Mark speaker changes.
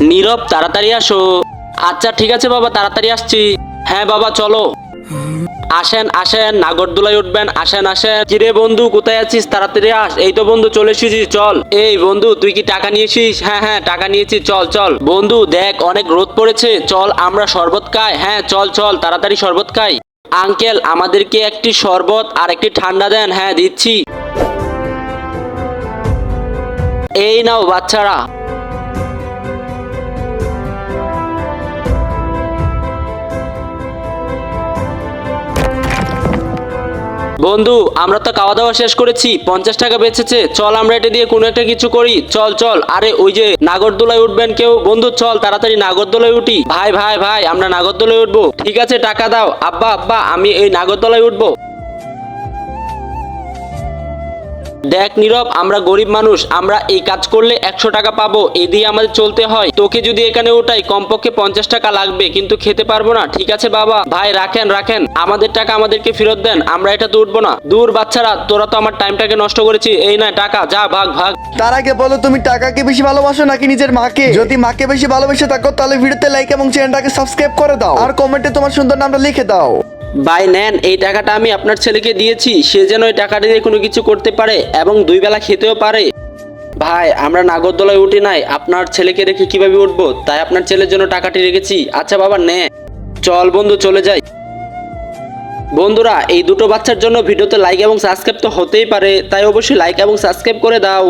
Speaker 1: নীরব তাড়াতাড়ি আসো। আচ্ছা ঠিক আছে বাবা, তাড়াতাড়ি আসছি। হ্যাঁ বাবা চলো। আসেন আসেন, নাগরদোলায় উঠবেন, আসেন আসেন। কিরে বন্ধু কোথায় আছিস, তাড়াতাড়ি আস। এই তো বন্ধু চলে এসেছি, চল। এই বন্ধু তুই কি টাকা নিয়েছিস? হ্যাঁ হ্যাঁ টাকা নিয়েছি, চল চল। বন্ধু দেখ অনেক রোদ পড়েছে, চল আমরা শরবত খাই। হ্যাঁ চল চল তাড়াতাড়ি শরবত খাই। আঙ্কেল আমাদেরকে একটি শরবত আর একটি ঠান্ডা দেন। হ্যাঁ দিচ্ছি। এই নাও বাচ্চারা। বন্ধু আমরা তো খাওয়া দাওয়া শেষ করেছি, 50 টাকা বেঁচেছে, চল আমরা এটা দিয়ে কোনো একটা কিছু করি। চল চল। আরে ওই যে নাগরদোলায় উঠবেন কেউ? বন্ধু চল তাড়াতাড়ি নাগরদোলায় উঠি। ভাই ভাই ভাই আমরা নাগরদোলায় উঠবো। ঠিক আছে টাকা দাও। আব্বা আব্বা আমি এই নাগরদোলায় উঠবো। দেখ নীরব, আমরা গরিব মানুষ, আমরা এই কাজ করলে 100 টাকা পাবো, এই দিয়ে আমাদের চলতে হয়। তোকে যদি এখানে ওঠাই কমপক্ষে 50 টাকা লাগবে, কিন্তু খেতে পারবো না। ঠিক আছে বাবা। ভাই রাখেন রাখেন, আমাদের টাকা আমাদেরকে ফেরত দেন, আমরা এটা তো উঠবো না। দূর বাচ্চারা, তোরা তো আমার টাইমটাকে নষ্ট করেছি। এই না টাকা, যা ভাগ ভাগ।
Speaker 2: তার আগে বলো তুমি টাকাকে বেশি ভালোবাসো নাকি নিজের মাকে? যদি মাকে বেশি ভালোবেসে থাকো তাহলে ভিডিওতে লাইক এবং চ্যানেলটাকে সাবস্ক্রাইব করে দাও আর কমেন্টে তোমার সুন্দর নামটা লিখে দাও।
Speaker 1: ভাই নেন, এই টাকাটা আমি আপনার ছেলেকে দিয়েছি, সে যেন এই টাকাটা দিয়ে কোনো কিছু করতে পারে এবং 2 বেলা খেতেও পারে। ভাই আমরা নাগরদোলায় উঠি নাই, আপনার ছেলেকে রেখে কিভাবে উঠবো, তাই আপনার ছেলের জন্য টাকাটি রেখেছি। আচ্ছা বাবা নে। চল বন্ধু চলে যাই। বন্ধুরা এই দুটো বাচ্চার জন্য ভিডিওতে লাইক এবং সাবস্ক্রাইব তো হতেই পারে, তাই অবশ্যই লাইক এবং সাবস্ক্রাইব করে দাও।